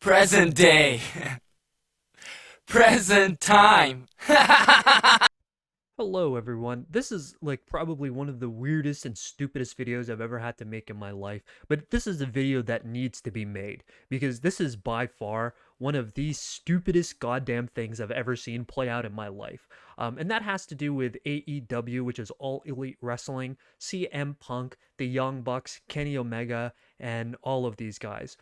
Present day. Present time. Hello everyone. This is probably one of the weirdest and stupidest videos I've ever had to make in my life, but this is a video that needs to be made because this is by far one of the stupidest goddamn things I've ever seen play out in my life. And that has to do with AEW, which is All Elite Wrestling, CM Punk, the Young Bucks, Kenny Omega, and all of these guys.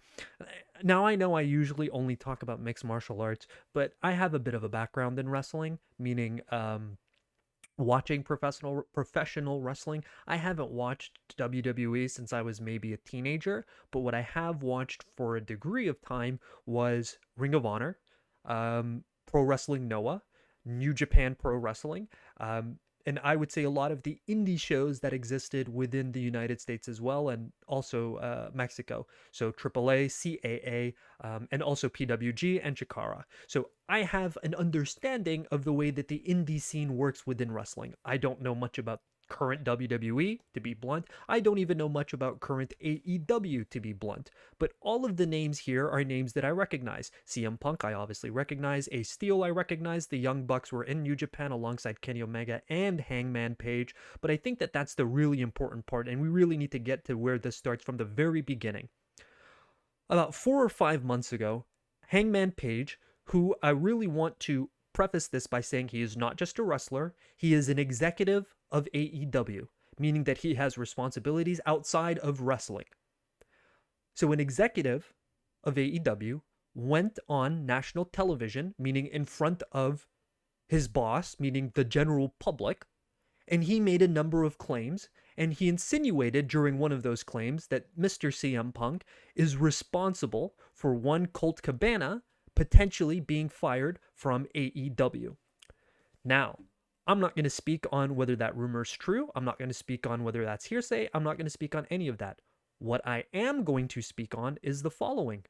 Now I know I usually only talk about mixed martial arts, but I have a bit of a background in wrestling, meaning watching professional wrestling. I haven't watched WWE since I was maybe a teenager, but what I have watched for a degree of time was Ring of Honor, Pro Wrestling Noah, New Japan Pro Wrestling, and I would say a lot of the indie shows that existed within the United States as well, and also Mexico. So AAA, CAA, and also PWG and Chikara. So I have an understanding of the way that the indie scene works within wrestling. I don't know much about current WWE, to be blunt. I don't even know much about current AEW, to be blunt. But all of the names here are names that I recognize. CM Punk, I obviously recognize. Ace Steel, I recognize. The Young Bucks were in New Japan alongside Kenny Omega and Hangman Page. But I think that that's the really important part, and we really need to get to where this starts from the very beginning. About 4 or 5 months ago, Hangman Page, who I really want to preface this by saying he is not just a wrestler, he is an executive of AEW, meaning that he has responsibilities outside of wrestling. So an executive of AEW went on national television, meaning in front of his boss, meaning the general public, and he made a number of claims, and he insinuated during one of those claims that Mr. CM Punk is responsible for one Colt Cabana potentially being fired from AEW. Now, I'm not going to speak on whether that rumor is true. I'm not going to speak on whether that's hearsay. I'm not going to speak on any of that. What I am going to speak on is the following.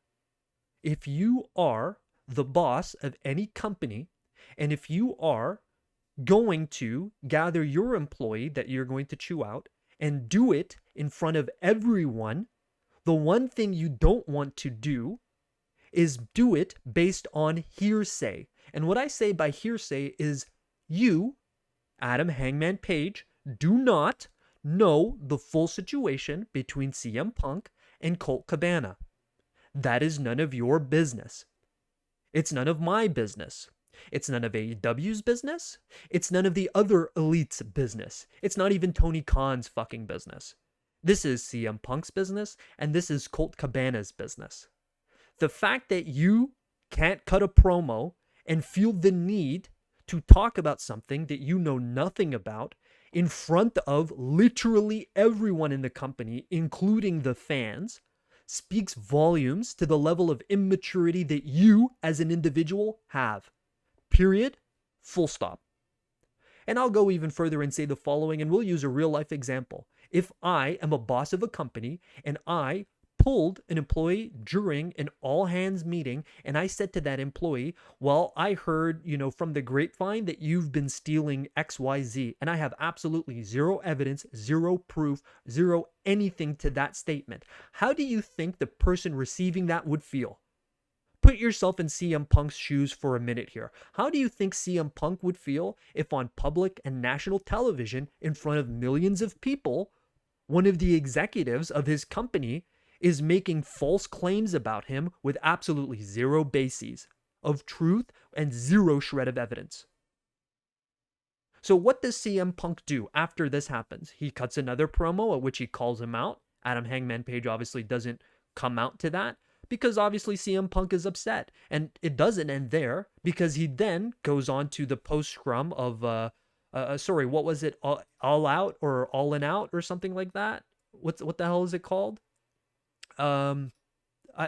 If you are the boss of any company, and if you are going to gather your employee that you're going to chew out and do it in front of everyone, the one thing you don't want to do is do it based on hearsay. And what I say by hearsay is you, Adam Hangman Page, do not know the full situation between CM Punk and Colt Cabana. That is none of your business. It's none of my business. It's none of AEW's business. It's none of the other elites' business. It's not even Tony Khan's fucking business. This is CM Punk's business, and this is Colt Cabana's business. The fact that you can't cut a promo and feel the need to talk about something that you know nothing about in front of literally everyone in the company, including the fans, speaks volumes to the level of immaturity that you as an individual have. Period. Full stop. And I'll go even further and say the following, and we'll use a real life example. If I am a boss of a company and I pulled an employee during an all hands meeting and I said to that employee, well, I heard, from the grapevine that you've been stealing XYZ, and I have absolutely zero evidence, zero proof, zero anything to that statement. How do you think the person receiving that would feel? Put yourself in CM Punk's shoes for a minute here. How do you think CM Punk would feel if on public and national television in front of millions of people, one of the executives of his company is making false claims about him with absolutely zero bases of truth and zero shred of evidence? So what does CM Punk do after this happens? He cuts another promo at which he calls him out. Adam Hangman Page obviously doesn't come out to that because obviously CM Punk is upset. And it doesn't end there because he then goes on to the post-scrum of, what was it? All Out or All In Out or something like that? What the hell is it called? I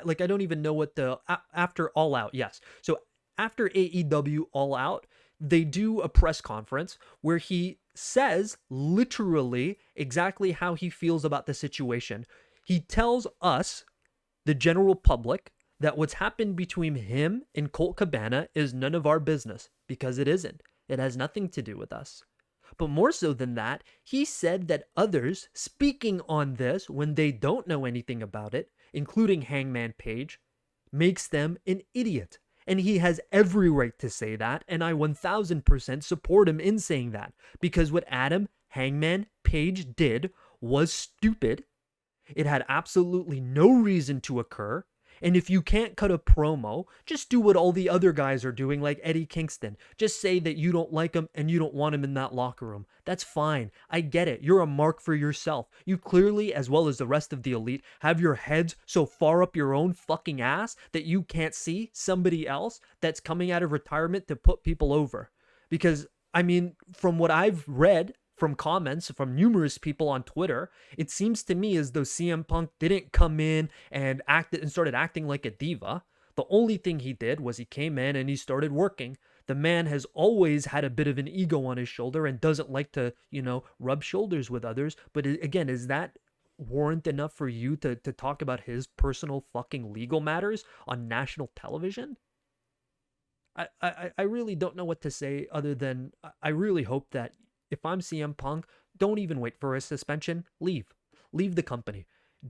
don't even know what after All Out. Yes. So after AEW All Out, they do a press conference where he says literally exactly how he feels about the situation. He tells us, the general public, that what's happened between him and Colt Cabana is none of our business, because it isn't. It has nothing to do with us. But more so than that, he said that others speaking on this when they don't know anything about it, including Hangman Page, makes them an idiot. And he has every right to say that, and I 1000% support him in saying that. Because what Adam Hangman Page did was stupid. It had absolutely no reason to occur. And if you can't cut a promo, just do what all the other guys are doing, like Eddie Kingston. Just say that you don't like him and you don't want him in that locker room. That's fine. I get it. You're a mark for yourself. You clearly, as well as the rest of the elite, have your heads so far up your own fucking ass that you can't see somebody else that's coming out of retirement to put people over. Because, I mean, from what I've read, from comments from numerous people on Twitter, it seems to me as though CM Punk didn't come in and started acting like a diva. The only thing he did was he came in and he started working. The man has always had a bit of an ego on his shoulder and doesn't like to, rub shoulders with others. But again, is that warrant enough for you to talk about his personal fucking legal matters on national television? I really don't know what to say other than I really hope that if I'm CM Punk, don't even wait for a suspension. Leave. Leave the company.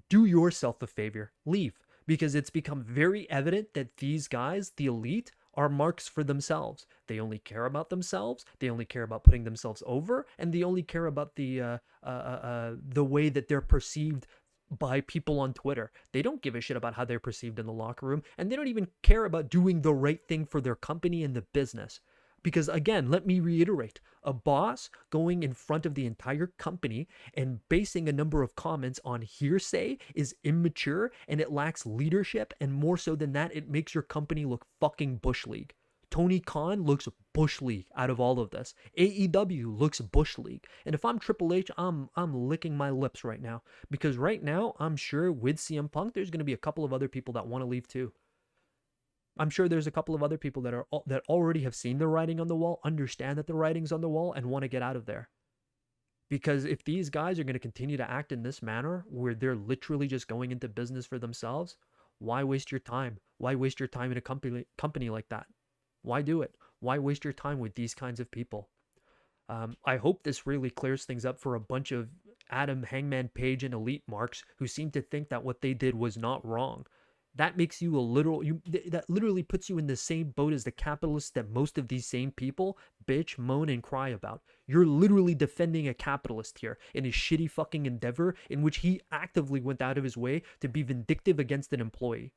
Do yourself a favor. Leave. Because it's become very evident that these guys, the elite, are marks for themselves. They only care about themselves. They only care about putting themselves over, and they only care about the way that they're perceived by people on Twitter. They don't give a shit about how they're perceived in the locker room, and they don't even care about doing the right thing for their company and the business. Because again, let me reiterate, a boss going in front of the entire company and basing a number of comments on hearsay is immature and it lacks leadership, and more so than that, it makes your company look fucking Bush League. Tony Khan looks Bush League out of all of this. AEW looks Bush League. And if I'm Triple H, I'm licking my lips right now. Because right now, I'm sure with CM Punk, there's going to be a couple of other people that want to leave too. I'm sure there's a couple of other people that already have seen the writing on the wall, understand that the writing's on the wall, and want to get out of there. Because if these guys are going to continue to act in this manner, where they're literally just going into business for themselves, why waste your time? Why waste your time in a company like that? Why do it? Why waste your time with these kinds of people? I hope this really clears things up for a bunch of Adam Hangman Page and elite marks who seem to think that what they did was not wrong. That makes you that literally puts you in the same boat as the capitalists that most of these same people bitch, moan, and cry about. You're literally defending a capitalist here in a shitty fucking endeavor in which he actively went out of his way to be vindictive against an employee.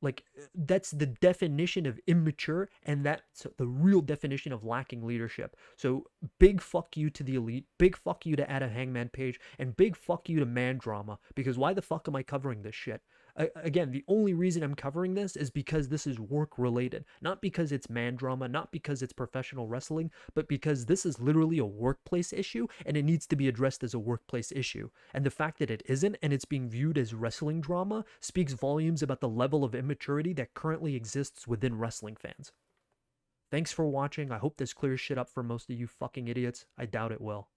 Like, that's the definition of immature, and that's the real definition of lacking leadership. So big fuck you to the elite, big fuck you to Adam Hangman Page, and big fuck you to Mandrama, because why the fuck am I covering this shit? Again, the only reason I'm covering this is because this is work related, not because it's Mandrama, not because it's professional wrestling, but because this is literally a workplace issue and it needs to be addressed as a workplace issue. And the fact that it isn't and it's being viewed as wrestling drama speaks volumes about the level of immaturity that currently exists within wrestling fans. Thanks for watching. I hope this clears shit up for most of you fucking idiots. I doubt it will.